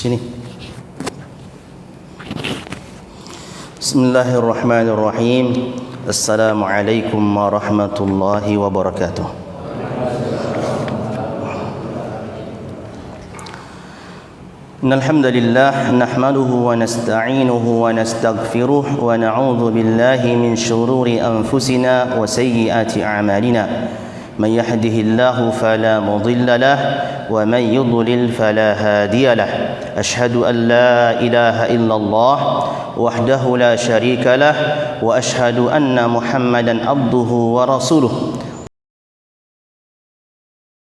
Sini. Bismillahirrahmanirrahim. Assalamualaikum warahmatullahi wabarakatuh. Innal hamdalillah nahmaduhu wa nasta'inuhu wa nastaghfiruh wa na'udzu billahi min shururi anfusina wa sayyiati a'malina. من يهده الله فلا مضل له ومن يضلل فلا هادي له أشهد أن لا إله إلا الله وحده لا شريك له وأشهد أن محمدا عبده ورسوله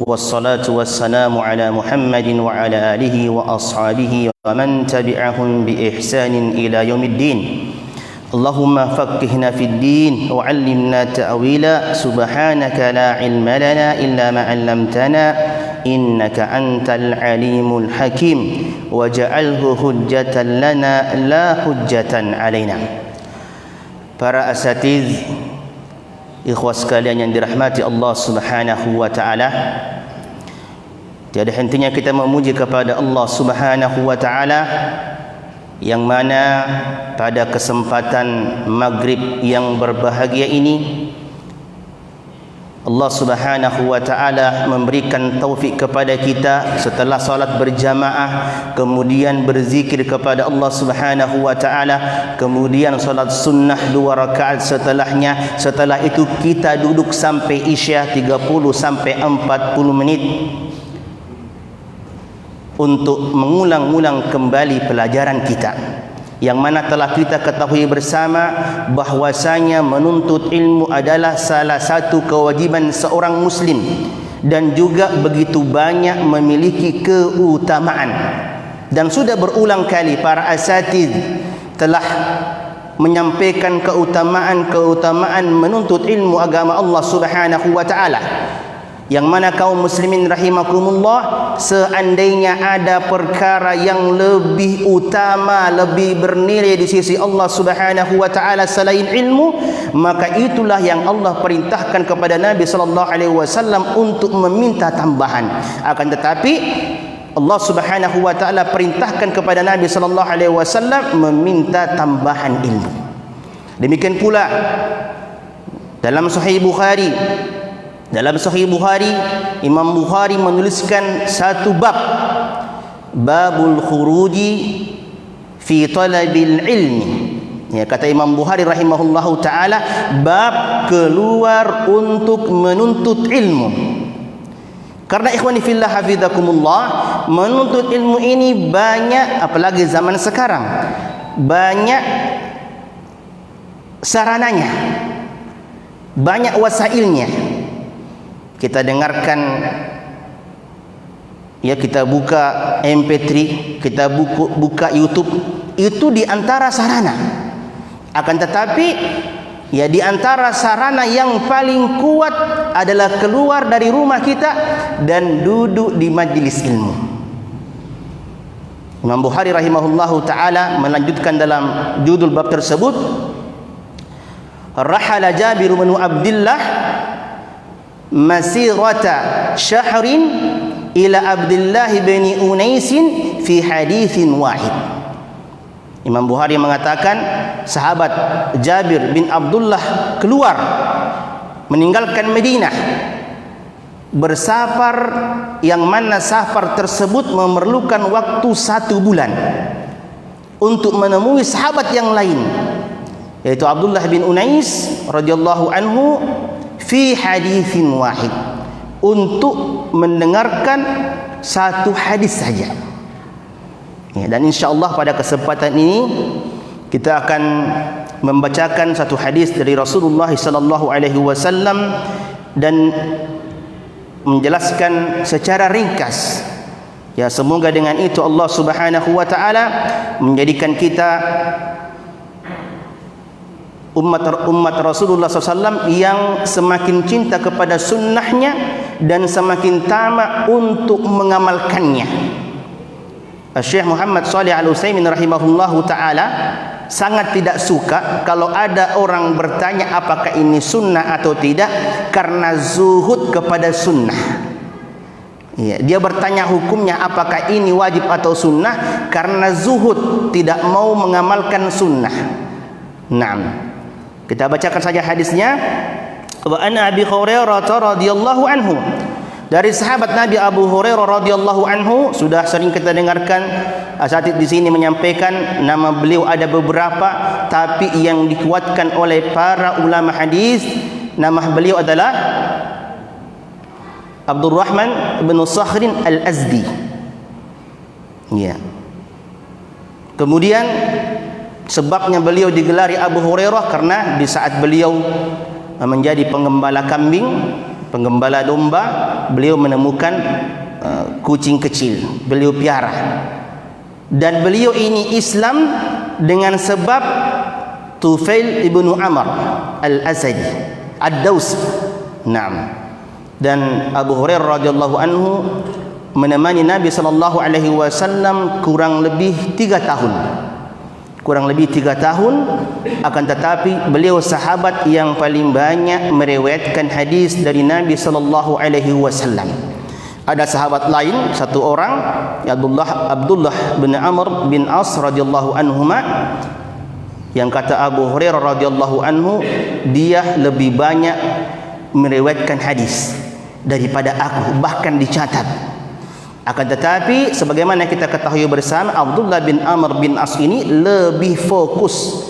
والصلاة والسلام على محمد وعلى آله وأصحابه ومن تبعهم بإحسان إلى يوم الدين اللهم فقهنا في الدين وعلمنا تأويلا سبحانك لا علم لنا إلا ما علمتنا إنك أنت العليم الحكيم وجعله حجة لنا لا حجة علينا. Para asatiz, ikhwas sekalian yang dirahmati Allah Subhanahu wa taala, tiada hentinya kita memuji kepada Allah Subhanahu wa taala yang mana pada kesempatan maghrib yang berbahagia ini Allah Subhanahu wa taala memberikan taufik kepada kita setelah salat berjamaah, kemudian berzikir kepada Allah Subhanahu wa taala, kemudian salat sunnah 2 rakaat setelahnya. Setelah itu kita duduk sampai Isya 30 sampai 40 menit untuk mengulang-ulang kembali pelajaran kita, yang mana telah kita ketahui bersama bahwasanya menuntut ilmu adalah salah satu kewajiban seorang muslim dan juga begitu banyak memiliki keutamaan. Dan sudah berulang kali para asatidz telah menyampaikan keutamaan menuntut ilmu agama Allah Subhanahu wa taala, yang mana kaum muslimin rahimakumullah, seandainya ada perkara yang lebih utama, lebih bernilai di sisi Allah Subhanahu wa taala selain ilmu, maka itulah yang Allah perintahkan kepada Nabi sallallahu alaihi wasallam untuk meminta tambahan. Akan tetapi Allah Subhanahu wa taala perintahkan kepada Nabi sallallahu alaihi wasallam meminta tambahan ilmu. Demikian pula dalam Sahih Bukhari, Imam Bukhari menuliskan satu bab, babul khuruji fi talabil ilmi. Ya, kata Imam Bukhari rahimahullahu taala, bab keluar untuk menuntut ilmu. Karena ikhwani fillah hafizakumullah, menuntut ilmu ini banyak, apalagi zaman sekarang, banyak sarananya, banyak wasailnya. Kita dengarkan, ya, kita buka MP3, kita buka YouTube, itu di antara sarana. Akan tetapi, ya, di antara sarana yang paling kuat adalah keluar dari rumah kita dan duduk di majlis ilmu. Imam Bukhari rahimahullahu taala melanjutkan dalam judul bab tersebut, Rahala Jabir bin Abdullah masirata syahrin ila Abdullah bin Unais fi hadithin wahid. Imam Bukhari mengatakan sahabat Jabir bin Abdullah keluar meninggalkan Madinah bersafar, yang mana safar tersebut memerlukan waktu 1 bulan untuk menemui sahabat yang lain, yaitu Abdullah bin Unais radhiyallahu anhu fi hadithin wahid, untuk mendengarkan satu hadis saja. Ya, dan insyaallah pada kesempatan ini kita akan membacakan satu hadis dari Rasulullah sallallahu alaihi wasallam dan menjelaskan secara ringkas. Ya, semoga dengan itu Allah Subhanahu wa taala menjadikan kita umat Rasulullah SAW yang semakin cinta kepada sunnahnya dan semakin tamak untuk mengamalkannya. Syekh Muhammad Shalih Al-Utsaimin rahimahullahu taala sangat tidak suka kalau ada orang bertanya apakah ini sunnah atau tidak, karena zuhud kepada sunnah. Ya, dia bertanya hukumnya apakah ini wajib atau sunnah, karena zuhud, tidak mau mengamalkan sunnah. Naam. Kita bacakan saja hadisnya. Wa ana Abi Hurairah radhiyallahu anhu. Dari sahabat Nabi Abu Hurairah radhiyallahu anhu, sudah sering kita dengarkan asatidz di sini menyampaikan nama beliau ada beberapa, tapi yang dikuatkan oleh para ulama hadis, nama beliau adalah Abdurrahman bin Sakhrin Al-Azdi. Ya. Kemudian sebabnya beliau digelari Abu Hurairah karena di saat beliau menjadi penggembala kambing, penggembala domba, beliau menemukan kucing kecil, beliau piara. Dan beliau ini Islam dengan sebab Tufail ibnu Amr Al-Asadi Ad-Dawsi. Naam. Dan Abu Hurairah radhiyallahu anhu menemani Nabi sallallahu alaihi wasallam kurang lebih 3 tahun. Kurang lebih 3 tahun, akan tetapi beliau sahabat yang paling banyak meriwayatkan hadis dari Nabi sallallahu alaihi wasallam. Ada sahabat lain, satu orang, Abdullah bin Amr bin As radhiyallahu anhuma, yang kata Abu Hurairah radhiyallahu anhu, dia lebih banyak meriwayatkan hadis daripada aku, bahkan dicatat. Akan tetapi sebagaimana kita ketahui bersama, Abdullah bin Amr bin As ini lebih fokus.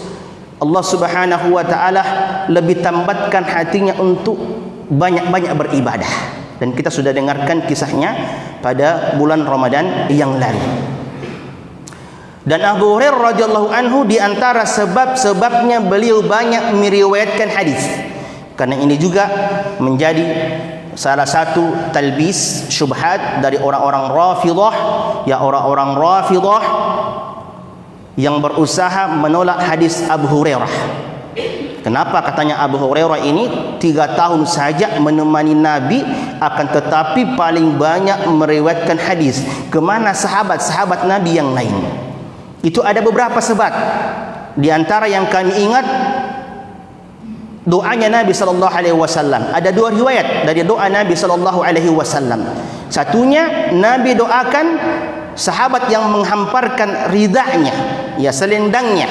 Allah Subhanahu wa taala lebih tambatkan hatinya untuk banyak-banyak beribadah, dan kita sudah dengarkan kisahnya pada bulan Ramadan yang lalu. Dan Abu Hurairah radhiyallahu anhu di antara sebab-sebabnya beliau banyak meriwayatkan hadis, karena ini juga menjadi salah satu talbis syubhat dari orang-orang Rafidhah, ya orang-orang Rafidhah yang berusaha menolak hadis Abu Hurairah. Kenapa katanya Abu Hurairah ini 3 tahun saja menemani Nabi, akan tetapi paling banyak meriwayatkan hadis? Kemana sahabat-sahabat Nabi yang lain? Itu ada beberapa sebab. Di antara yang kami ingat, doanya Nabi sallallahu alaihi wasallam. Ada 2 riwayat dari doa Nabi sallallahu alaihi wasallam. Satunya Nabi doakan sahabat yang menghamparkan ridanya, ya selendangnya,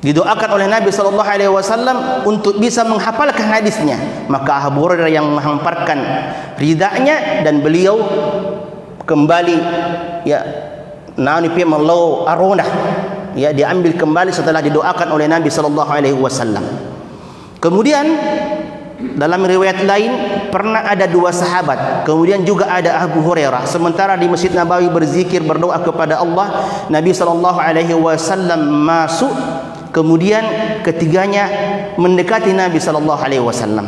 didoakan oleh Nabi sallallahu alaihi wasallam untuk bisa menghafalkan hadisnya. Maka Abu Hurairah yang menghamparkan ridanya, dan beliau kembali, ya nani pi malau arona, ya diambil kembali setelah didoakan oleh Nabi sallallahu alaihi wasallam. Kemudian dalam riwayat lain pernah ada 2 sahabat, kemudian juga ada Abu Hurairah, sementara di Masjid Nabawi berzikir berdoa kepada Allah, Nabi sallallahu alaihi wasallam masuk, kemudian ketiganya mendekati Nabi sallallahu alaihi wasallam.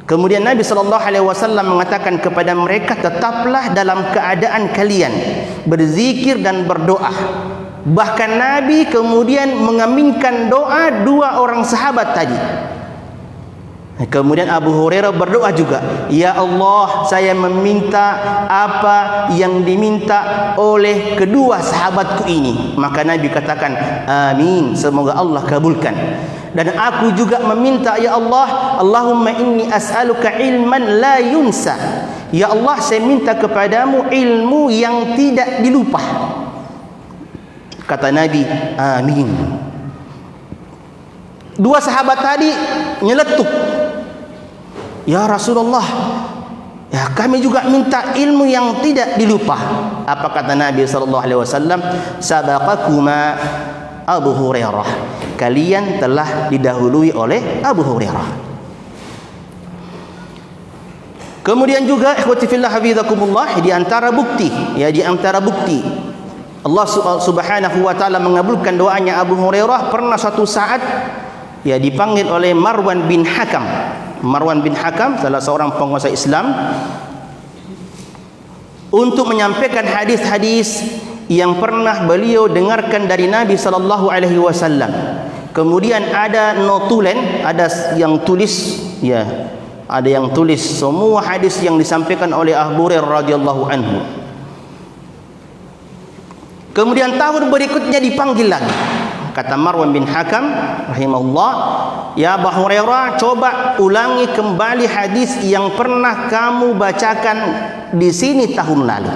Kemudian Nabi sallallahu alaihi wasallam mengatakan kepada mereka, tetaplah dalam keadaan kalian berzikir dan berdoa. Bahkan Nabi kemudian mengaminkan doa 2 orang sahabat tadi. Kemudian Abu Hurairah berdoa juga, ya Allah, saya meminta apa yang diminta oleh kedua sahabatku ini. Maka Nabi katakan, amin, semoga Allah kabulkan. Dan aku juga meminta, ya Allah, Allahumma inni as'aluka ilman la yunsa. Ya Allah, saya minta kepadamu ilmu yang tidak dilupa. Kata Nabi, amin. 2 sahabat tadi nyeletuk, ya Rasulullah, ya kami juga minta ilmu yang tidak dilupa. Apa kata Nabi sallallahu alaihi wasallam? Sabaqakuma Abu Hurairah, kalian telah didahului oleh Abu Hurairah. Kemudian juga ikhwati fillah hafizakumullah, di antara bukti, ya di antara bukti Allah Subhanahu wa taala mengabulkan doanya Abu Hurairah, pernah suatu saat ya dipanggil oleh Marwan bin Hakam. Marwan bin Hakam salah seorang penguasa Islam untuk menyampaikan hadis-hadis yang pernah beliau dengarkan dari Nabi sallallahu alaihi wasallam. Kemudian ada notulen, ada yang tulis, ya, ada yang tulis semua hadis yang disampaikan oleh Abu Hurairah radhiyallahu anhu. Kemudian tahun berikutnya dipanggil lagi. Kata Marwan bin Hakam rahimahullah, ya Abu Hurairah, coba ulangi kembali hadis yang pernah kamu bacakan di sini tahun lalu.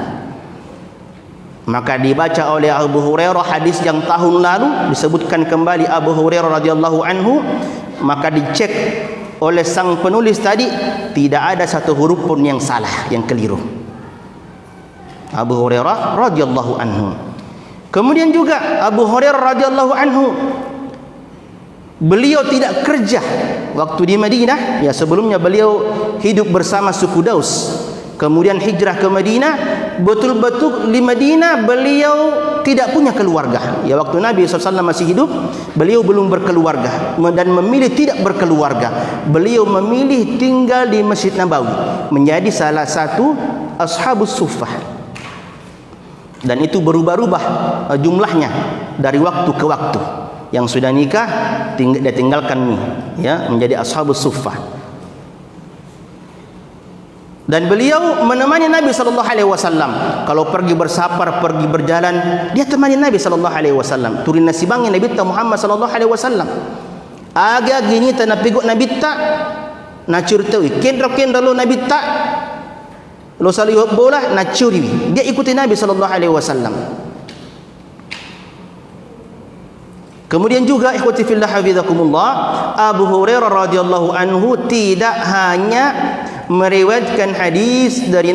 Maka dibaca oleh Abu Hurairah hadis yang tahun lalu, disebutkan kembali Abu Hurairah radhiyallahu anhu. Maka dicek oleh sang penulis tadi, tidak ada satu huruf pun yang salah, yang keliru. Abu Hurairah radhiyallahu anhu. Kemudian juga Abu Hurairah radhiyallahu anhu, beliau tidak kerja waktu di Madinah. Ya, sebelumnya beliau hidup bersama suku Daus. Kemudian hijrah ke Madinah. Betul-betul di Madinah beliau tidak punya keluarga. Ya, waktu Nabi SAW masih hidup, beliau belum berkeluarga dan memilih tidak berkeluarga. Beliau memilih tinggal di Masjid Nabawi, menjadi salah satu ashabus suffah. Dan itu berubah-ubah jumlahnya dari waktu ke waktu. Yang sudah nikah dia tinggalkan nih, ya, menjadi ashabus suffah. Dan beliau menemani Nabi sallallahu alaihi wasallam. Kalau pergi bersafar, pergi berjalan, dia temani Nabi sallallahu alaihi wasallam. Turin nasi bangi Nabi Muhammad sallallahu alaihi wasallam. Aga gini tanah pigok Nabi tak na curtawi. Kendra lo Nabi tak lo salih bola na curi. Dia ikuti Nabi sallallahu alaihi wasallam. Kemudian juga ikhwati fillah hafizakumullah, Abu Hurairah radhiyallahu anhu tidak hanya meriwayatkan hadis dari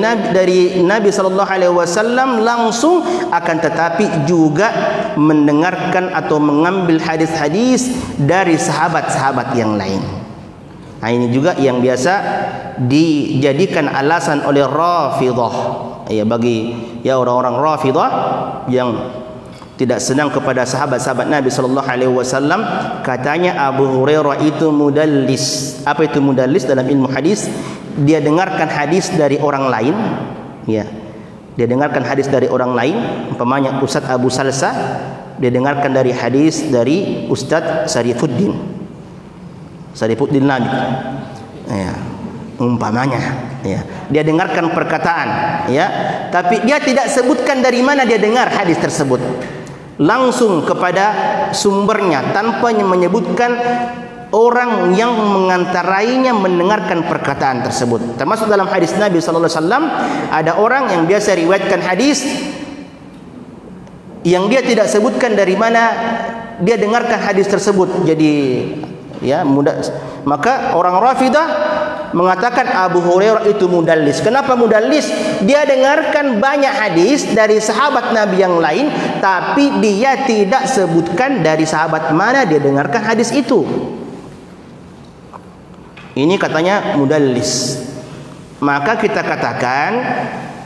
Nabi sallallahu alaihi wasallam langsung, akan tetapi juga mendengarkan atau mengambil hadis-hadis dari sahabat-sahabat yang lain. Nah, ini juga yang biasa dijadikan alasan oleh Rafidhah. Ya, bagi orang-orang Rafidhah yang tidak senang kepada sahabat-sahabat Nabi sallallahu alaihi wasallam, katanya Abu Hurairah itu mudallis. Apa itu mudallis dalam ilmu hadis? Dia dengarkan hadis dari orang lain, ya. Dia dengarkan hadis dari orang lain, umpamanya Ustaz Abu Salsa, dia dengarkan dari hadis dari Ustaz Sarifuddin Nabi. Ya, umpamanya, ya. Dia dengarkan perkataan, ya, tapi dia tidak sebutkan dari mana dia dengar hadis tersebut. Langsung kepada sumbernya tanpa menyebutkan orang yang mengantarainya mendengarkan perkataan tersebut. Termasuk dalam hadis Nabi sallallahu alaihi wasallam, ada orang yang biasa riwayatkan hadis yang dia tidak sebutkan dari mana dia dengarkan hadis tersebut. Jadi, ya, mudah. Maka orang Rafidah mengatakan Abu Hurairah itu mudallis. Kenapa mudallis? Dia dengarkan banyak hadis dari sahabat Nabi yang lain, tapi dia tidak sebutkan dari sahabat mana dia dengarkan hadis itu. Ini katanya mudallis. Maka kita katakan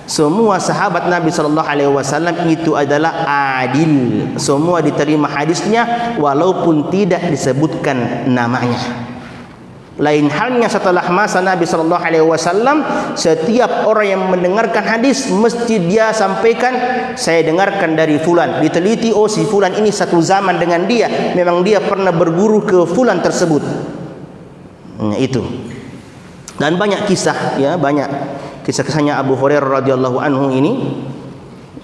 semua sahabat Nabi sallallahu alaihi wasallam itu adalah adil. Semua diterima hadisnya walaupun tidak disebutkan namanya. Lain halnya setelah masa Nabi sallallahu alaihi wasallam, setiap orang yang mendengarkan hadis mesti dia sampaikan, saya dengarkan dari fulan. Diteliti, oh si fulan ini satu zaman dengan dia, memang dia pernah berguru ke fulan tersebut. Itu. Dan banyak kisah, ya, banyak kisah-kisahnya Abu Hurairah radhiyallahu anhu ini.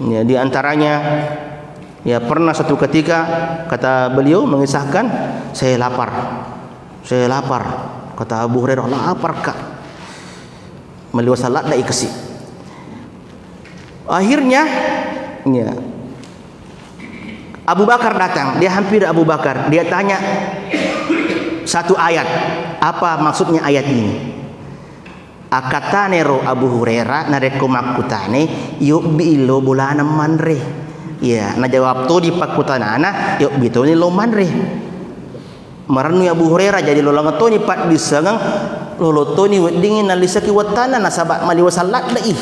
Ya, di antaranya, ya, pernah satu ketika kata beliau mengisahkan, saya lapar. Kata Abu Hurairah, lapar kak. Melihat salat dah ikasi. Akhirnya, ya, Abu Bakar datang. Dia hampir Abu Bakar. Dia tanya satu ayat. Apa maksudnya ayat ini? Akatane ro Abu Hurairah nareko makutane yuk biilo bulana manre. Ya, na jawab to di pakutanana yuk bitoni lo manre. Maranu Abu Hurairah jadi lolang to ni pat bisangang loloto ni dingin nalisaki watana nasabak mali wasallat dai.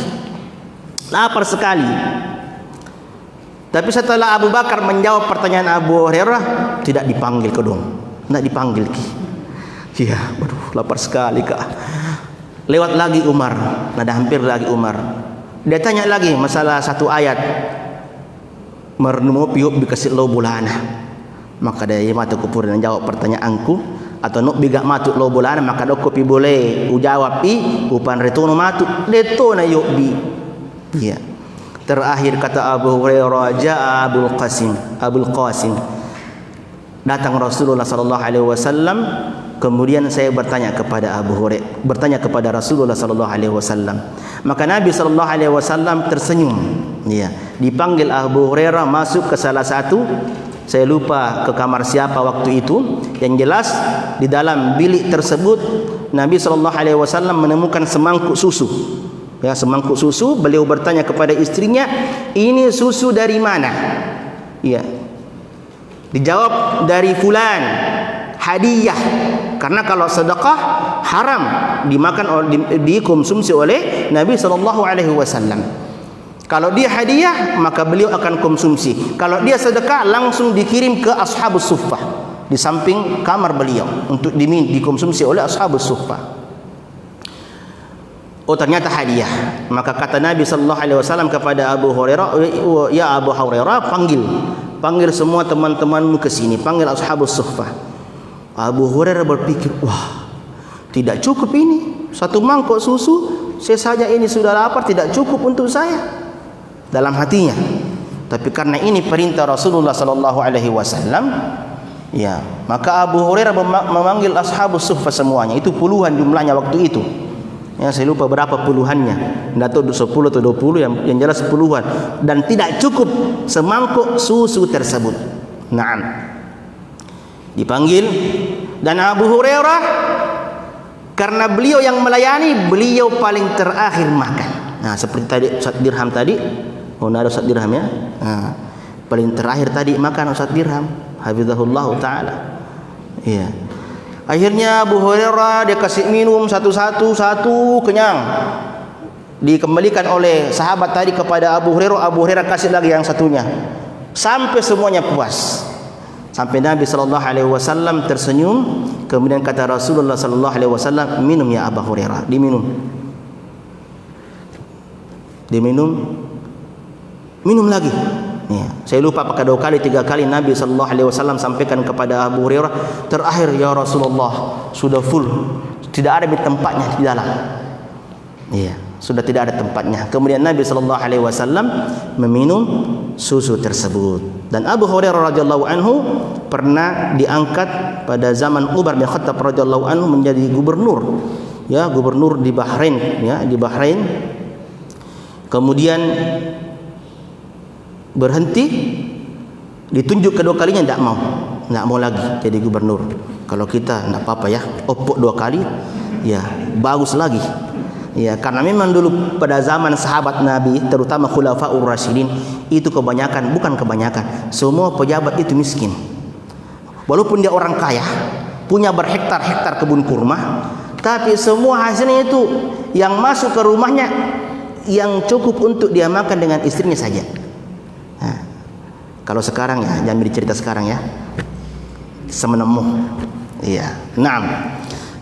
Lapar sekali. Tapi setelah Abu Bakar menjawab pertanyaan Abu Hurairah, tidak dipanggil ke dong. Tidak dipanggil ki. Iya, waduh, lapar sekali kak. Lewat lagi Umar, nada hampir lagi Umar. Dia tanya lagi masalah satu ayat. Marnu piup dikasih lo bulana. Maka dia matu kupur dan jawab pertanyaanku, atau nuk biga matu lo bulana maka do kopi boleh ujawab pi upan retono matu deto na yuk bi. Iya. Terakhir kata Abu Hurairah, jaa Abul Qasim. Datang Rasulullah sallallahu alaihi wasallam, kemudian saya bertanya kepada Rasulullah sallallahu alaihi wasallam. Maka Nabi sallallahu alaihi wasallam tersenyum. Ya, dipanggil Abu Hurairah masuk ke salah satu, saya lupa ke kamar siapa waktu itu. Yang jelas di dalam bilik tersebut Nabi sallallahu alaihi wasallam menemukan semangkuk susu. Ya, semangkuk susu. Beliau bertanya kepada istrinya, "Ini susu dari mana?" Ya. Dijawab, "Dari fulan, hadiah." Karena kalau sedekah haram dimakan, dikonsumsi oleh Nabi sallallahu alaihi wasallam. Kalau dia hadiah, maka beliau akan konsumsi. Kalau dia sedekah, langsung dikirim ke ashabus suffah, di samping kamar beliau, untuk dikonsumsi oleh ashabus suffah. Oh, ternyata hadiah. Maka kata Nabi sallallahu alaihi wasallam kepada Abu Hurairah, "Ya Abu Hurairah, panggil semua teman-temanmu ke sini, panggil ashabus suffah." Abu Hurairah berpikir, wah, tidak cukup ini, satu mangkok susu, saya saja ini sudah lapar, tidak cukup untuk saya. Dalam hatinya. Tapi karena ini perintah Rasulullah sallallahu alaihi wasallam, ya, maka Abu Hurairah memanggil ashabus suffah semuanya. Itu puluhan jumlahnya waktu itu. Ya, saya lupa berapa puluhannya. Tidak tahu 10 atau 20, yang jelas puluhan. Dan tidak cukup semangkuk susu tersebut. Naam. Dipanggil, dan Abu Hurairah karena beliau yang melayani, beliau paling terakhir makan. Nah, seperti tadi Ustaz Dirham tadi. Oh, ada Ustaz Dirham ya. Nah, paling terakhir tadi makan Ustaz Dirham, hafizahullah taala. Iya. Akhirnya Abu Hurairah dia kasih minum satu kenyang. Dikembalikan oleh sahabat tadi kepada Abu Hurairah, Abu Hurairah kasih lagi yang satunya. Sampai semuanya puas. Sampai Nabi sallallahu alaihi wasallam tersenyum, kemudian kata Rasulullah sallallahu alaihi wasallam, "Minum ya Abu Hurairah." Minum lagi. Ya, saya lupa apakah 2 kali 3 kali Nabi sallallahu alaihi wasallam sampaikan kepada Abu Hurairah, "Terakhir ya Rasulullah, sudah full, tidak ada tempatnya di dalam." Iya, sudah tidak ada tempatnya. Kemudian Nabi sallallahu alaihi wasallam meminum susu tersebut. Dan Abu Hurairah radhiyallahu anhu pernah diangkat pada zaman Umar bin Khattab radhiyallahu anhu menjadi gubernur. Ya, gubernur di Bahrain, ya, di Bahrain. Kemudian berhenti, ditunjuk kedua kalinya tidak mau lagi jadi gubernur. Kalau kita tidak apa-apa ya, opok 2 kali, ya bagus lagi. Ya, karena memang dulu pada zaman sahabat Nabi, terutama Khulafaur Rasyidin, itu bukan kebanyakan, semua pejabat itu miskin. Walaupun dia orang kaya, punya berhektar-hektar kebun kurma, tapi semua hasilnya itu yang masuk ke rumahnya yang cukup untuk dia makan dengan istrinya saja. Nah, kalau sekarang ya, jangan cerita sekarang ya, semenemuh. Iya, naam.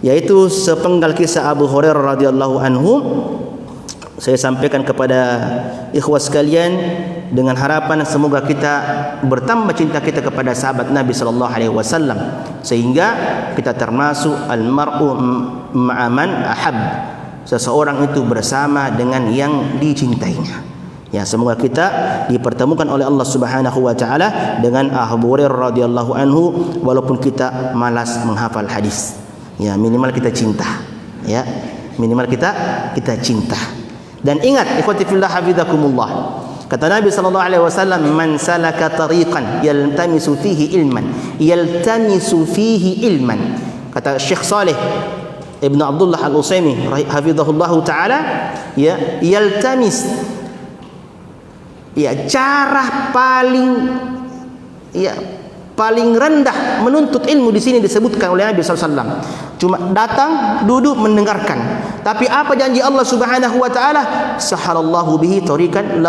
Yaitu sepenggal kisah Abu Hurairah radhiyallahu anhu saya sampaikan kepada ikhwah sekalian dengan harapan semoga kita bertambah cinta kita kepada sahabat Nabi sallallahu alaihi wasallam sehingga kita termasuk al-mar'u ma'a man ahab, seseorang itu bersama dengan yang dicintainya. Ya, semoga kita dipertemukan oleh Allah Subhanahu wa taala dengan Abu Hurairah radhiyallahu anhu walaupun kita malas menghafal hadis. Ya, minimal kita cinta. Ya, minimal kita cinta. Dan ingat, ikhwati fillah hafizakumullah. Kata Nabi sallallahu alaihi wasallam, "Man salaka tariqan yaltamisu fihi ilman." Kata Syekh Saleh Ibn Abdullah Al-Utsaimin hafizahullahu taala, ya, yaltamis, ya, cara paling rendah menuntut ilmu di sini disebutkan oleh Nabi sallallahu alaihi wasallam. Cuma datang, duduk, mendengarkan. Tapi apa janji Allah Subhanahu wa taala? Sahalallahu bihi tariqan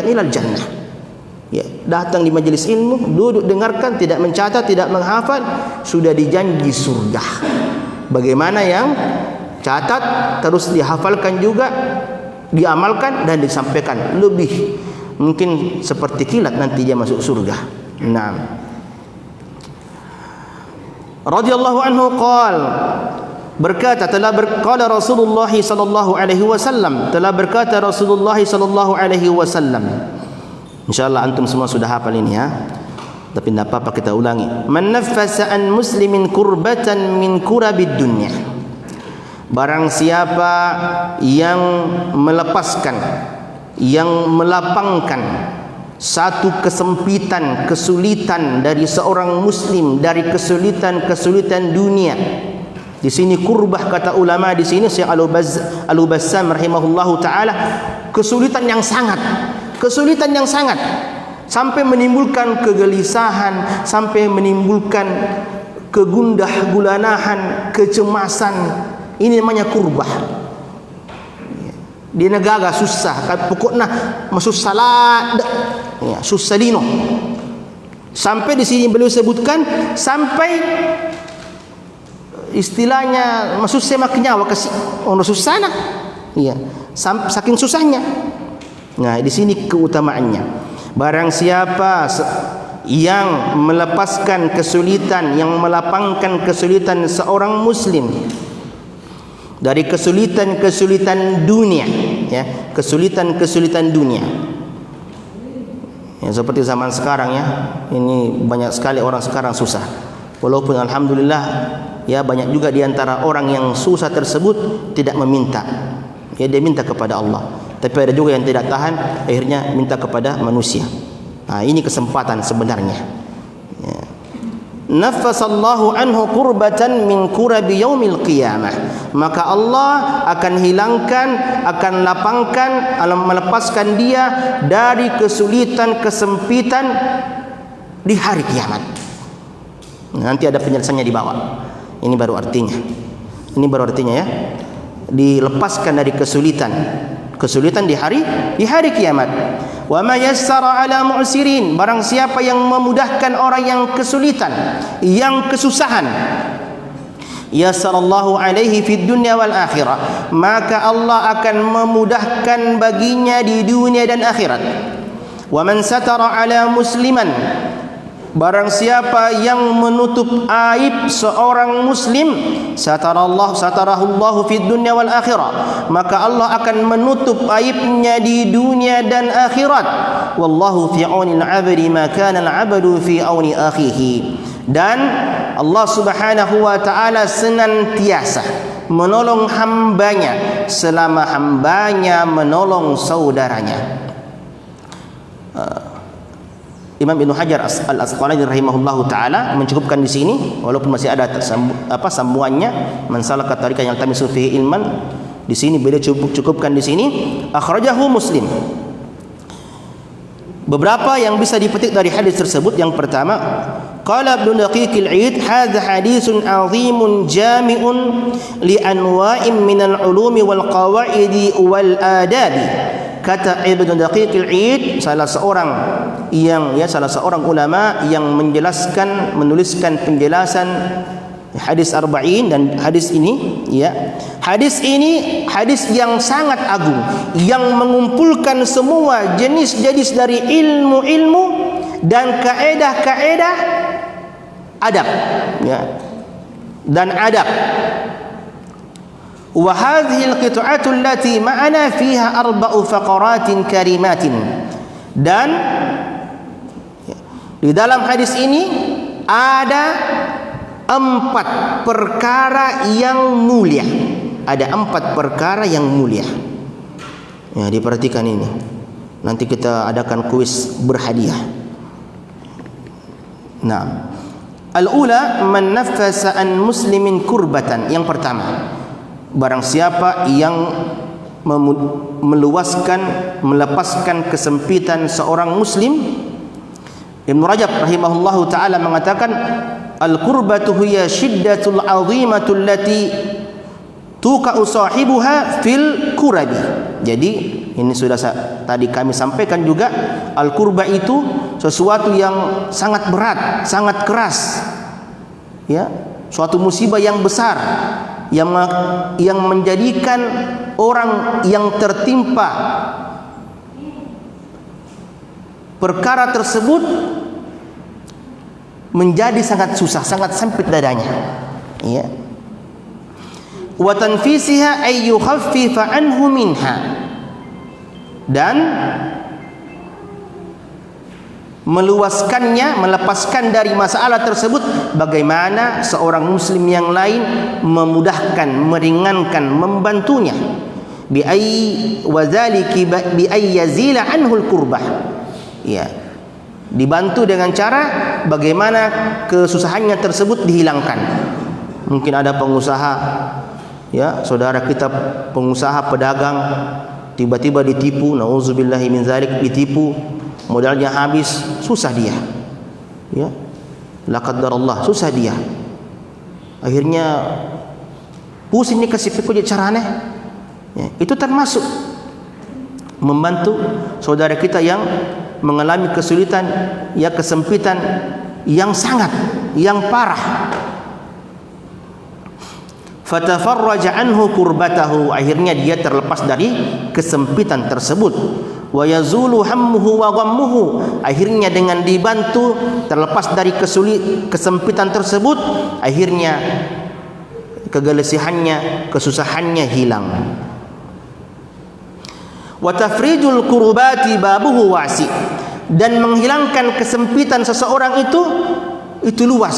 ilal jannah. Ya, datang di majelis ilmu, duduk dengarkan, tidak mencatat, tidak menghafal, sudah dijanji surga. Bagaimana yang catat terus dihafalkan juga, diamalkan dan disampaikan, lebih mungkin seperti kilat nanti dia masuk surga. Naam. Radhiyallahu anhu berkata qala Rasulullah sallallahu alaihi wasallam, telah berkata Rasulullah sallallahu alaihi wasallam. Insyaallah antum semua sudah hafal ini ya. Tapi tidak apa-apa kita ulangi. Man naffasa an muslimin kurbatan min kurabid dunya. Barang siapa yang melepaskan, yang melapangkan satu kesempitan, kesulitan dari seorang muslim, dari kesulitan-kesulitan dunia. Di sini kurbah kata ulama di sini Syekh Al-Bassam rahimahullahu taala, kesulitan yang sangat sampai menimbulkan kegelisahan, sampai menimbulkan kegundah gulanahan, kecemasan. Ini namanya kurbah. Di negara susah, pokoknya masuk salat, ya, susah. Sampai di sini beliau sebutkan sampai istilahnya masuk semak nyawa kasih orang susah nah. Iya, saking susahnya. Nah, di sini keutamaannya. Barang siapa yang melepaskan kesulitan, yang melapangkan kesulitan seorang muslim dari kesulitan-kesulitan dunia, ya, kesulitan-kesulitan dunia. Ya, seperti zaman sekarang ya, ini banyak sekali orang sekarang susah. Walaupun alhamdulillah ya banyak juga di antara orang yang susah tersebut tidak meminta. Ya, dia minta kepada Allah. Tapi ada juga yang tidak tahan, akhirnya minta kepada manusia. Nah, ini kesempatan sebenarnya. Ya. Naffasallahu anhu kurbatan min kurabi yaumil qiyamah. Maka Allah akan hilangkan, akan lapangkan, melepaskan dia dari kesulitan, kesempitan di hari kiamat. Nanti ada penjelasannya di bawah. Ini baru artinya. Ini baru artinya ya. Dilepaskan dari kesulitan di hari kiamat. Wa ma yassara ala mu'sirin, barang siapa yang memudahkan orang yang kesulitan, yang kesusahan, yassarallahu alaihi fid dunya wal akhirah, maka Allah akan memudahkan baginya di dunia dan akhirat. Wa man satara ala musliman, barang siapa yang menutup aib seorang muslim, satarahullahu fid dunya wal akhirah, maka Allah akan menutup aibnya di dunia dan akhirat. Wallahu fi aunil 'abdi ma kana al-'abdu fi auni akhihi. Dan Allah Subhanahu wa taala senantiasa menolong hambanya selama hambanya menolong saudaranya. Imam Ibnu Hajar Al-Asqalani rahimahullahu taala mencukupkan di sini, walaupun masih ada sambungannya, man salaka tariqan yaltamisu fihi ilman. Di sini beliau cukupkan di sini, akhrajahu Muslim. Beberapa yang bisa dipetik dari hadis tersebut, yang pertama, qala Ibnu Daqiq al-Eid, hadza hadisun 'azimun jami'un li anwa'in minal 'ulumi wal qawa'idi wal adabi. Kata Ibnu Daqiq al-Eid, salah seorang ulama yang menuliskan penjelasan hadis arba'in, dan hadis ini ya, hadis yang sangat agung, yang mengumpulkan semua jenis-jenis dari ilmu-ilmu dan kaedah-kaedah adab, ya, dan adab. Wa hadhihi al-qit'atu allati ma'ana fiha arba'u faqaratin karimatin. Dan di dalam hadis ini ada 4 perkara yang mulia. Ada 4 perkara yang mulia. Ya, diperhatikan ini. Nanti kita adakan kuis berhadiah. Nah, al-ula man naffasa an muslimin kurbatan. Yang pertama, barang siapa yang melepaskan kesempitan seorang muslim. Ibnu Rajab rahimahullahu taala mengatakan, al-kurbatu hiya shiddatul 'azimatu allati tuqa'u sahibuha fil kurabi. Jadi ini sudah tadi kami sampaikan juga, al-kurba itu sesuatu yang sangat berat, sangat keras, ya, suatu musibah yang besar yang menjadikan orang yang tertimpa perkara tersebut menjadi sangat susah, sangat sempit dadanya, ya. Wa tanfisiha ay yukhaffifa anhu minha, dan meluaskannya, melepaskan dari masalah tersebut, bagaimana seorang muslim yang lain memudahkan, meringankan, membantunya. Bi ay wadzaliki bi ay yazila anhu al-kurbah. Ya. Dibantu dengan cara bagaimana kesusahannya tersebut dihilangkan. Mungkin ada pengusaha, ya, saudara kita pengusaha pedagang tiba-tiba ditipu, nauzubillahi min zalik, ditipu, modalnya habis, susah dia. Ya. La qaddarallah, susah dia. Akhirnya pusing ni kasih pikir carane. Ya, itu termasuk membantu saudara kita yang mengalami kesulitan, ya, kesempitan yang sangat, yang parah. Fatafarraja anhu kurbatahu, akhirnya dia terlepas dari kesempitan tersebut. Wa yazulu hammuhu wa ghammuhu, akhirnya dengan dibantu terlepas dari kesempitan tersebut, akhirnya kegelesihannya, kesusahannya hilang. Wa tafrijul kurbati babuhu wasi, dan menghilangkan kesempitan seseorang itu luas,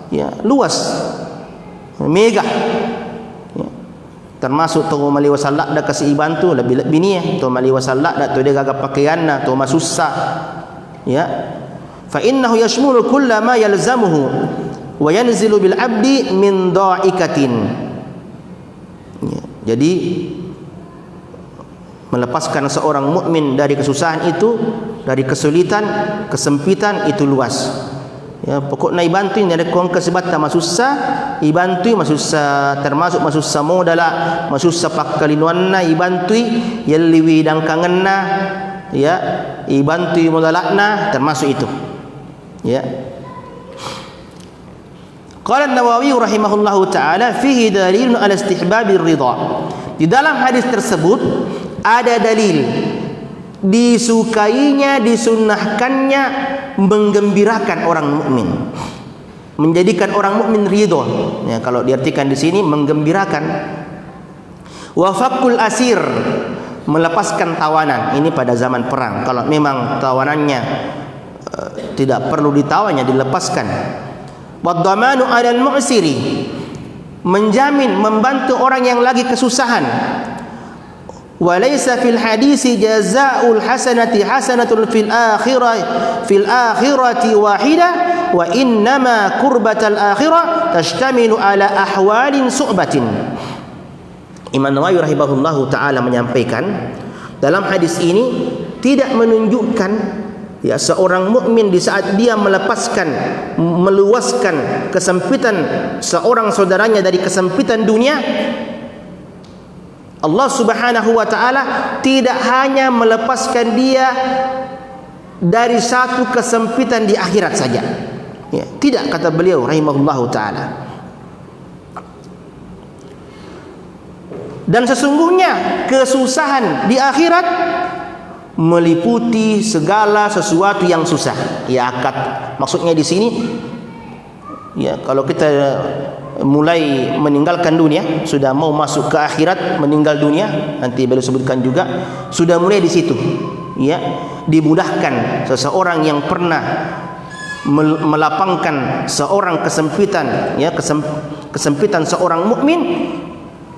ya, luas, mega, ya. Termasuk tu mali wasallak dah kasih bantu lebih bini tu mali wasallak dah tu dia gagap pakaian na tu masusah, ya. Fa innahu yashmulu kulla ma yalzamuhu wa yanzilu bil abdi min dha'ikatin, ya. Jadi melepaskan seorang mukmin dari kesusahan itu, dari kesulitan, kesempitan itu luas. Ya, pokoknya ibantu ni ada kuang kesebatan masusah, ibantu masusah, termasuk masusah modala, masusah pakkalinuanna ibantu yalliwi dan kangenna, ya, ibantu modalakna, termasuk itu. Ya. Qala An-Nawawi rahimahullahu taala fihi dalilun ala istihbabir ridha. Di dalam hadis tersebut ada dalil disukainya, disunnahkannya menggembirakan orang mukmin, menjadikan orang mukmin ridho. Ya, kalau diartikan di sini menggembirakan. Wa faqul asir, melepaskan tawanan. Ini pada zaman perang. Kalau memang tawanannya tidak perlu ditawannya, dilepaskan. Wa dhamanu 'alal mu'siri, menjamin, membantu orang yang lagi kesusahan. Walaysa fil hadisi jazaa'ul hasanati hasanatun fil akhirati wahida wa innama kurbatal akhirah tashtamilu ala ahwalin su'batin. Imam Nawawi rahimahullahu taala menyampaikan dalam hadis ini tidak menunjukkan, ya, seorang mukmin di saat dia melepaskan, meluaskan kesempitan seorang saudaranya dari kesempitan dunia, Allah Subhanahu wa taala tidak hanya melepaskan dia dari satu kesempitan di akhirat saja. Ya, tidak, kata beliau rahimahullahu taala. Dan sesungguhnya kesusahan di akhirat meliputi segala sesuatu yang susah. Ya, akad maksudnya di sini, ya, kalau kita mulai meninggalkan dunia, sudah mau masuk ke akhirat, meninggal dunia, nanti beliau sebutkan juga, sudah mulai di situ, ya, dimudahkan seseorang yang pernah melapangkan seorang kesempitan, ya, kesempitan seorang mukmin,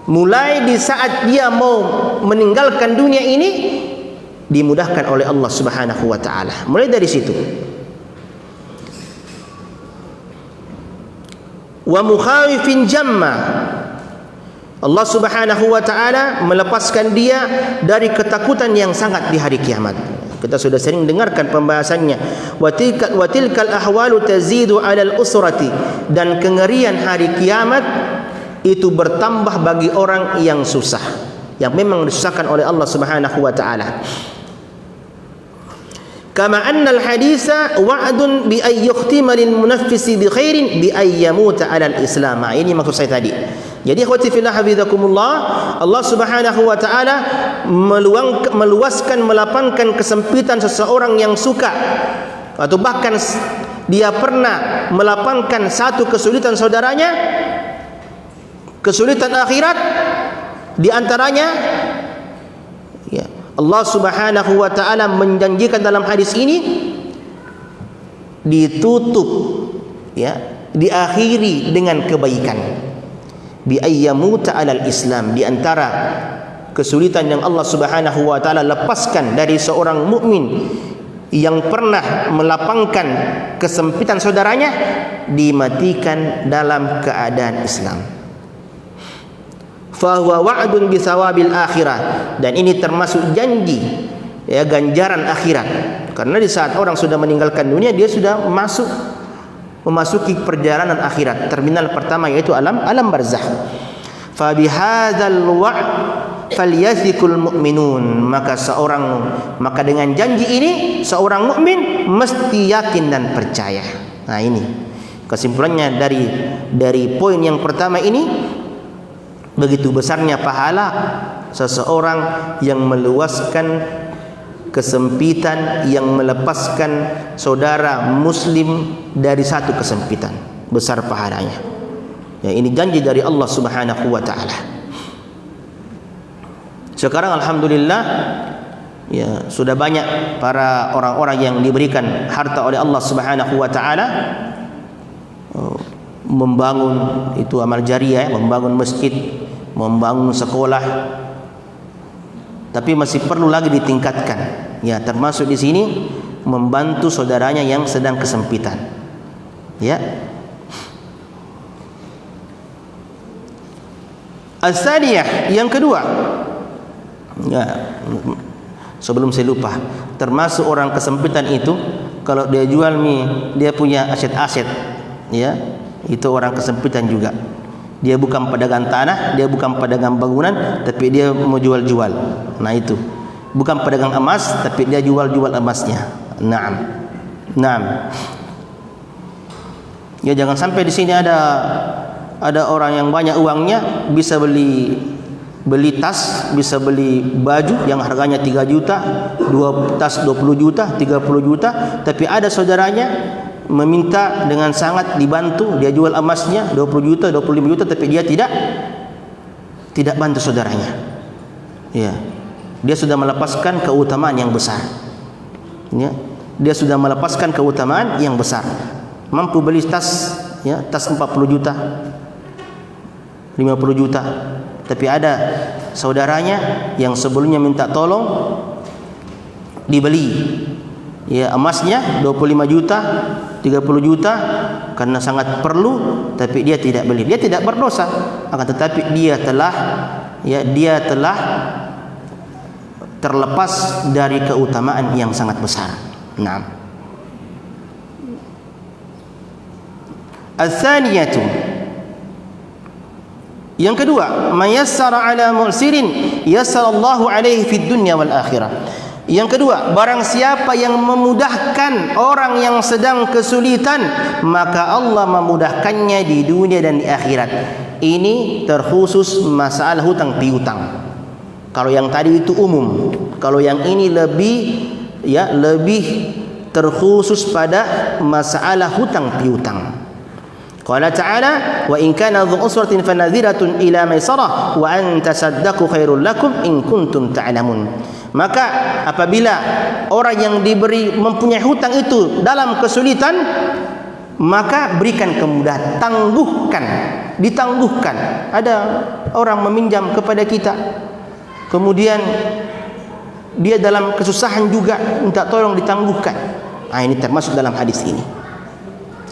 mulai di saat dia mau meninggalkan dunia ini dimudahkan oleh Allah Subhanahu wa taala. Mulai dari situ. Wa mukhawifin jamma, Allah Subhanahu wa taala melepaskan dia dari ketakutan yang sangat di hari kiamat. Kita sudah sering dengarkan pembahasannya. Wa tilkal ahwalu tazidu 'alal usrati, dan kengerian hari kiamat itu bertambah bagi orang yang susah, yang memang disusahkan oleh Allah Subhanahu wa taala. Kama anna al-haditha wa'dun bi ay yukhtima lil munaffisi bi khairin bi ay yamuta 'ala al-islam. Ini maksud saya tadi. Jadi ikhwati fillah hafizakumullah, Allah Subhanahu wa taala meluaskan, melapangkan kesempitan seseorang yang suka, atau bahkan dia pernah melapangkan satu kesulitan saudaranya, kesulitan akhirat, di antaranya, ya, Allah Subhanahu wa taala menjanjikan dalam hadis ini ditutup, ya, diakhiri dengan kebaikan. Bi ayyamuta 'alal Islam, di antara kesulitan yang Allah Subhanahu wa taala lepaskan dari seorang mukmin yang pernah melapangkan kesempitan saudaranya, dimatikan dalam keadaan Islam. Fa huwa wa'dun bi thawabil akhirah, dan ini termasuk janji, ya, ganjaran akhirat. Karena di saat orang sudah meninggalkan dunia, dia sudah memasuki perjalanan akhirat, terminal pertama yaitu alam barzakh. Fa bihadzal wa'd falyazikul mu'minun, maka dengan janji ini seorang mukmin mesti yakin dan percaya. Nah, ini kesimpulannya dari poin yang pertama ini. Begitu besarnya pahala seseorang yang meluaskan kesempitan, yang melepaskan saudara muslim dari satu kesempitan, besar pahalanya. Ya, ini janji dari Allah Subhanahu wa taala. Sekarang alhamdulillah, ya, sudah banyak para orang-orang yang diberikan harta oleh Allah Subhanahu wa taala, membangun itu amal jariah, membangun masjid, membangun sekolah. Tapi masih perlu lagi ditingkatkan. Ya, termasuk di sini membantu saudaranya yang sedang kesempitan. Ya. As-saniyah, yang kedua. Ya, sebelum saya lupa, termasuk orang kesempitan itu kalau dia jual mie, dia punya aset-aset, ya, itu orang kesempitan juga. Dia bukan pedagang tanah, dia bukan pedagang bangunan, tapi dia mau jual-jual. Nah, itu bukan pedagang emas, tapi dia jual-jual emasnya. Naam. Ya, jangan sampai di sini ada orang yang banyak uangnya, bisa beli tas, bisa beli baju yang harganya 3 juta, 2 tas 20 juta, 30 juta, tapi ada saudaranya meminta dengan sangat dibantu, dia jual emasnya 20 juta, 25 juta, tapi dia tidak bantu saudaranya. Ya. Dia sudah melepaskan keutamaan yang besar. Ya. Dia sudah melepaskan keutamaan yang besar. Mampu beli tas, ya, tas 40 juta, 50 juta. Tapi ada saudaranya yang sebelumnya minta tolong dibeli, ya, emasnya 25 juta, 30 juta karena sangat perlu, tapi dia tidak beli. Dia tidak berdosa, akan tetapi dia telah terlepas dari keutamaan yang sangat besar. Naam. Ats-tsaniyatu, yang kedua, mayassara ala mu'sirin yassarallahu alaihi fid dunya wal akhirah. Yang kedua, barang siapa yang memudahkan orang yang sedang kesulitan, maka Allah memudahkannya di dunia dan di akhirat. Ini terkhusus masalah hutang piutang. Kalau yang tadi itu umum, kalau yang ini lebih terkhusus pada masalah hutang piutang. Qala ta'ala, wa in kana dhu usratin fanadhiratun ila maisarah wa an tasaddaqu khairul lakum in kuntum ta'lamun. Maka apabila orang yang mempunyai hutang itu dalam kesulitan, maka berikan kemudahan, ditangguhkan. Ada orang meminjam kepada kita, kemudian dia dalam kesusahan juga, minta tolong ditangguhkan. Nah, ini termasuk dalam hadis ini,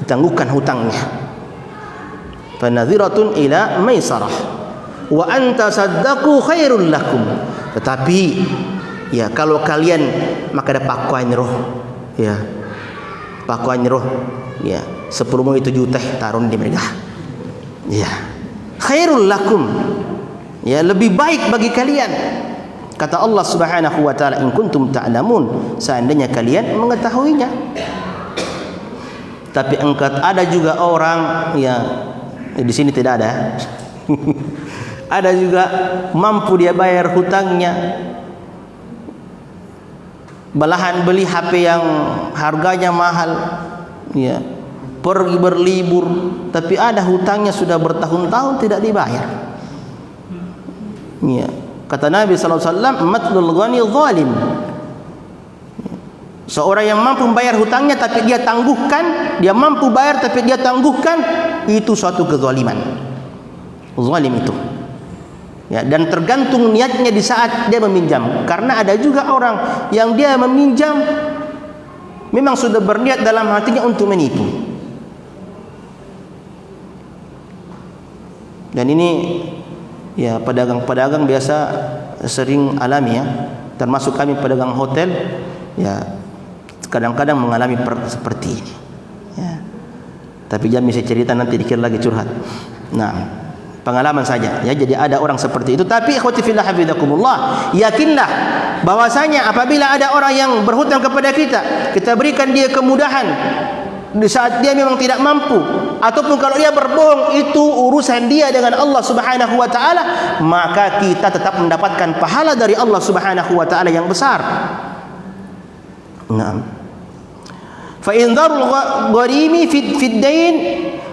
ditangguhkan hutangnya. Fanadhiratun ila maisarah wa an tasaddaqu khairul lakum. Tetapi ya, kalau kalian, maka ada pakuan roh, ya, pakuan roh, ya, 10 itu juta taruh di mereka, ya, khairul lakum, ya, lebih baik bagi kalian. Kata Allah Subhanahu wa taala, in kuntum ta'lamun, seandainya kalian mengetahuinya. Tapi ada juga orang, ya, di sini tidak ada. Ada juga mampu dia bayar hutangnya, belahan beli HP yang harganya mahal, ya, pergi berlibur, tapi ada hutangnya sudah bertahun-tahun tidak dibayar. Ya, kata Nabi sallallahu alaihi wasallam, matlul ghani zalim. Seorang yang mampu membayar hutangnya tapi dia tangguhkan, dia mampu bayar tapi dia tangguhkan, itu suatu kezaliman. Zalim itu. Ya, dan tergantung niatnya di saat dia meminjam. Karena ada juga orang yang dia meminjam memang sudah berniat dalam hatinya untuk menipu. Dan ini ya pedagang-pedagang biasa sering alami ya. Termasuk kami pedagang hotel ya kadang-kadang mengalami seperti ini. Ya. Tapi jangan bisa cerita nanti dikira lagi curhat. Nah, pengalaman saja ya. Jadi ada orang seperti itu. Tapi ikhwati fillah hafizakumullah, yakinlah bahwasanya apabila ada orang yang berhutang kepada kita, kita berikan dia kemudahan di saat dia memang tidak mampu, ataupun kalau dia berbohong, itu urusan dia dengan Allah Subhanahu wa taala, maka kita tetap mendapatkan pahala dari Allah Subhanahu wa taala yang besar. Naam. Fa indharul gharimi fi ad-dain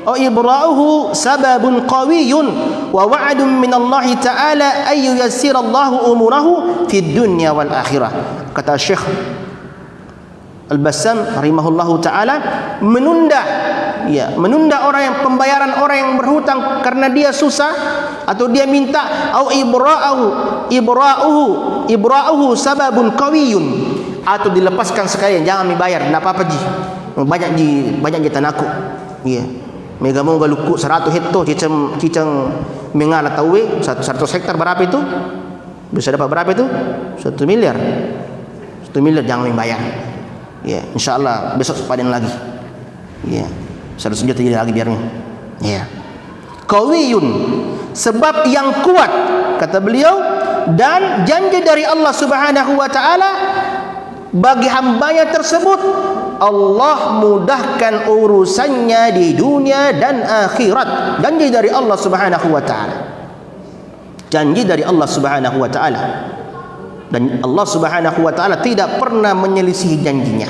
aw ibra'uhu sababun qawiyyun wa wa'dun min Allah ta'ala ay yuyassira Allah umurahu fid dunya wal akhirah. Kata Syekh Al-Bassam rahimahullahu taala, menunda orang yang pembayaran orang yang berhutang karena dia susah atau dia minta, au ibra'uhu sababun qawiyyun, atau dilepaskan sekalian, jangan dibayar, enggak apa-apa ji. Banyak ji tanaku. Iya. Mega mau galuku 100 hektar cicang mengala tahu 100 hektar berapa itu? Bisa dapat berapa itu? 1 miliar. 1 miliar jangan dibayar. Ya, insyaallah besok panen lagi. Ya. 100 juta jadi lagi biarnya. Ya. Qawiyun, sebab yang kuat kata beliau, dan janji dari Allah Subhanahu wa taala bagi hambanya tersebut, Allah mudahkan urusannya di dunia dan akhirat. Janji dari Allah Subhanahu wa taala. Janji dari Allah Subhanahu wa taala. Dan Allah Subhanahu wa taala tidak pernah menyelisihi janjinya.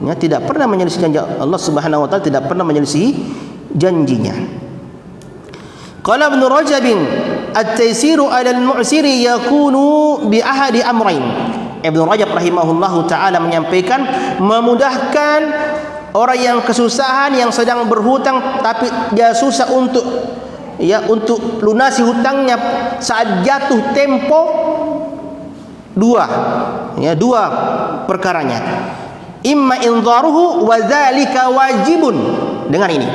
Ya, tidak pernah menyelisihi janji. Allah Subhanahu wa taala tidak pernah menyelisihi janjinya. Qala Ibnu Rajab, at-taysiru 'ala al-mu'siri yakunu bi ahadi amrayn. Ibnu Rajab rahimahullahu taala menyampaikan, memudahkan orang yang kesusahan, yang sedang berhutang tapi dia susah untuk lunasi hutangnya saat jatuh tempo, dua perkaranya. Imma indharuhu wa dzalika wajibun. Dengar ini.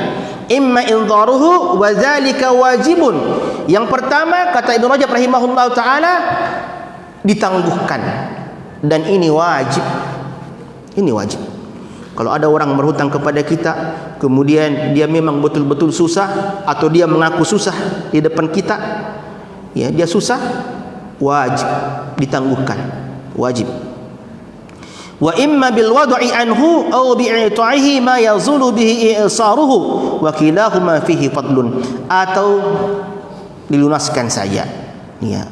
Imma indharuhu wa dzalika wajibun. Yang pertama kata Ibnu Rajab rahimahullahu taala, ditangguhkan. Dan ini wajib. Ini wajib. Kalau ada orang berhutang kepada kita, kemudian dia memang betul-betul susah, atau dia mengaku susah di depan kita, ya dia susah, wajib ditangguhkan, wajib. Wa imma bil wad'i anhu aw bi'ita'ihi ma yazulu bihi i'saruhu wa kilahuma fihi fadlun, atau dilunaskan saja, ya,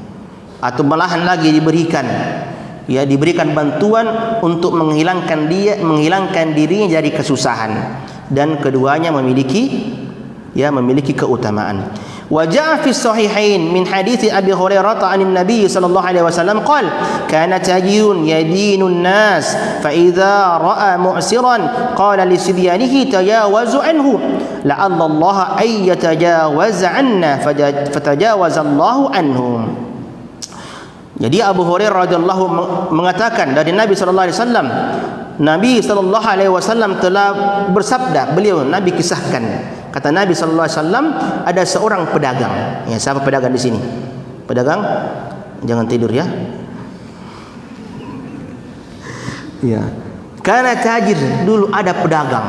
atau malahan lagi diberikan bantuan untuk menghilangkan dirinya dari kesusahan, dan keduanya memiliki keutamaan. Wa ja'a fi sahihain min hadits Abi Hurairah 'an Nabi sallallahu alaihi wasallam qala kana tajirun yadinu an-nas fa idza ra'a mu'siran qala li sibyanihi tajawazu anhu la'alla Allah ay yatajawaza 'anna fatajawaza Allahu anhum. Jadi Abu Hurairah radhiyallahu mengatakan dari Nabi sallallahu alaihi wasallam, Nabi sallallahu alaihi wasallam telah bersabda, Nabi kisahkan, kata Nabi sallallahu alaihi wasallam, ada seorang pedagang. Ya, siapa pedagang di sini? Pedagang jangan tidur ya. Ya. Karena tajir, dulu ada pedagang,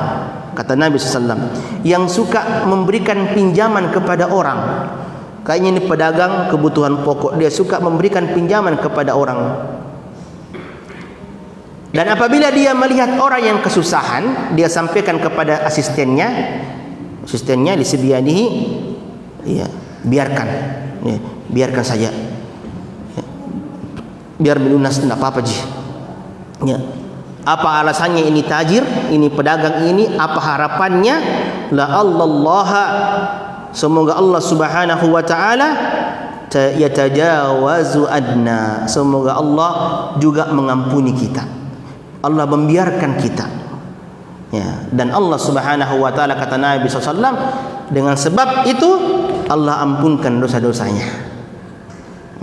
kata Nabi sallallahu alaihi wasallam, yang suka memberikan pinjaman kepada orang. Kayaknya ini pedagang kebutuhan pokok, dia suka memberikan pinjaman kepada orang. Dan apabila dia melihat orang yang kesusahan, dia sampaikan kepada asistennya di sibyanihi, ya, biarkan saja, ya, biar melunas, tidak apa-apa ji. Ya. Apa alasannya ini tajir, ini pedagang ini, apa harapannya? La Allah, semoga Allah Subhanahu wa taala yatajawazu adna, semoga Allah juga mengampuni kita. Allah membiarkan kita. Ya, dan Allah Subhanahu wa taala, kata Nabi SAW, dengan sebab itu Allah ampunkan dosa-dosanya.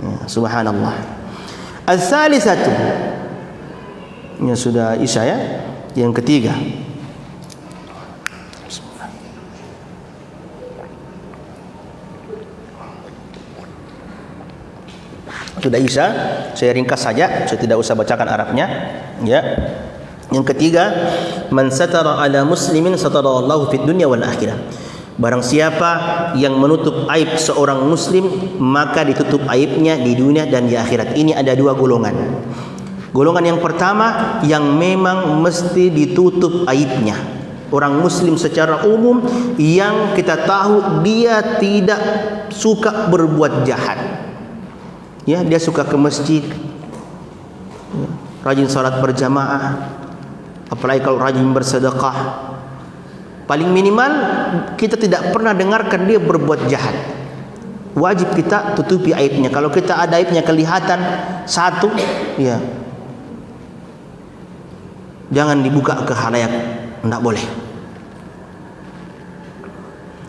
Ya, subhanallah. As-salisatu, ya sudah isya ya. Yang ketiga, sudah isya, saya ringkas saja, saya tidak usah bacakan Arabnya. Ya. Yang ketiga, man satara ala muslimin satarallahu fid dunya wal akhirah. Barang siapa yang menutup aib seorang muslim, maka ditutup aibnya di dunia dan di akhirat. Ini ada dua golongan. Golongan yang pertama, yang memang mesti ditutup aibnya. Orang muslim secara umum yang kita tahu dia tidak suka berbuat jahat. Ya, dia suka ke masjid, ya, rajin salat berjamaah, apalagi kalau rajin bersedekah. Paling minimal kita tidak pernah dengarkan dia berbuat jahat. Wajib kita tutupi aibnya. Kalau kita ada aibnya kelihatan satu, ya, jangan dibuka ke khalayak, tidak boleh.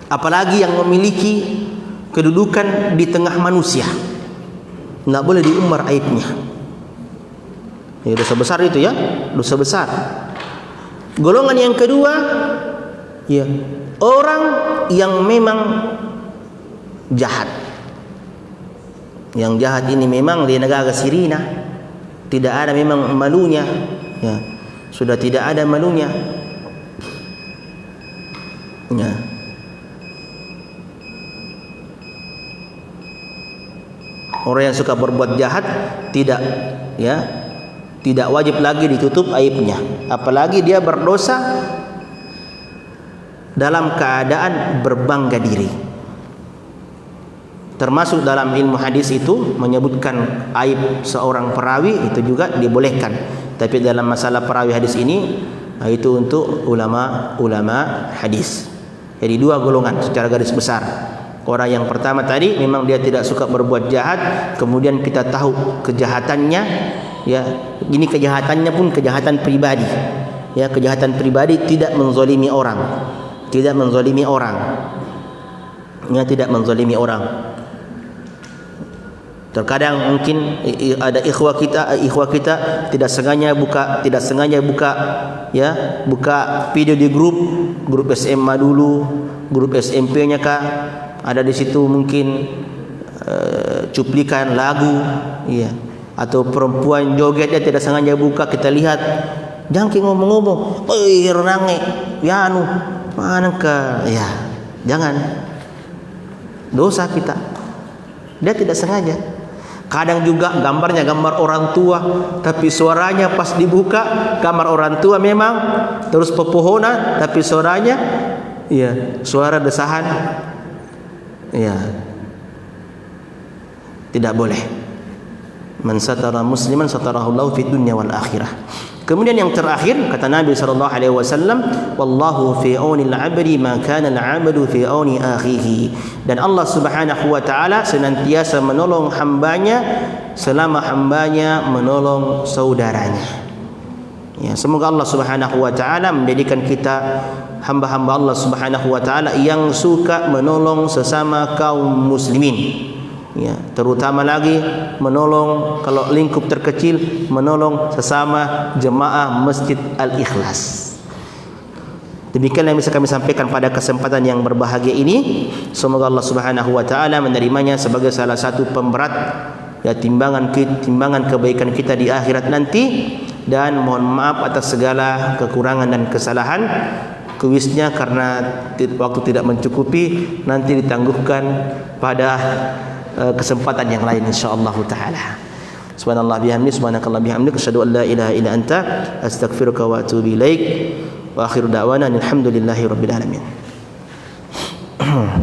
Apalagi yang memiliki kedudukan di tengah manusia, tidak boleh diumbar aibnya. Ya, dosa besar itu ya, dosa besar. Golongan yang kedua, ya, orang yang memang jahat. Yang jahat ini memang di negara sirina, tidak ada memang malunya, ya, sudah tidak ada malunya. Ya. Orang yang suka berbuat jahat tidak, ya, tidak wajib lagi ditutup aibnya. Apalagi dia berdosa dalam keadaan berbangga diri. Termasuk dalam ilmu hadis itu menyebutkan aib seorang perawi itu juga dibolehkan. Tapi dalam masalah perawi hadis ini, itu untuk ulama hadis. Jadi dua golongan secara garis besar. Orang yang pertama tadi memang dia tidak suka berbuat jahat, kemudian kita tahu kejahatannya, ya, ini kejahatannya pun kejahatan pribadi. Ya, kejahatan pribadi, tidak menzalimi orang. Tidak menzalimi orang. Ya, tidak menzalimi orang. Terkadang mungkin ada ikhwah kita tidak sengaja buka ya, buka video di grup SMA dulu, grup SMP-nya kah, ada di situ mungkin cuplikan lagu, ya, atau perempuan joget, dia tidak sengaja buka, kita lihat, jangan ngomong-ngomong, renange, ya anu, mana ke, ya, jangan, dosa kita, dia tidak sengaja. Kadang juga gambarnya gambar orang tua, tapi suaranya pas dibuka gambar orang tua memang, terus pepohonan, tapi suaranya, ya, suara desahan, ya, tidak boleh. Man satara musliman satarahullahu fid dunya wal akhirah. Kemudian yang terakhir, kata Nabi SAW, wallahu fi aunil 'abdi ma kana al-'abdu fi auni akhihi. Dan Allah Subhanahu wa taala senantiasa menolong hambanya selama hambanya menolong saudaranya. Ya, semoga Allah Subhanahu wa taala menjadikan kita hamba-hamba Allah Subhanahu wa taala yang suka menolong sesama kaum muslimin. Ya, terutama lagi menolong, kalau lingkup terkecil, menolong sesama jemaah Masjid Al-Ikhlas. Demikian yang bisa kami sampaikan pada kesempatan yang berbahagia ini. Semoga Allah Subhanahu wa taala menerimanya sebagai salah satu pemberat, ya, timbangan kebaikan kita di akhirat nanti. Dan mohon maaf atas segala kekurangan dan kesalahan. Kuisnya karena waktu tidak mencukupi, nanti ditangguhkan pada kesempatan yang lain insyaallah taala. Subhanallah bihamdi, subhanakallah bihamdik, asyhadu an la ilaha illa anta, astaghfiruka wa atubu ilaik. Wa akhiru da'wana alhamdulillahi rabbil alamin.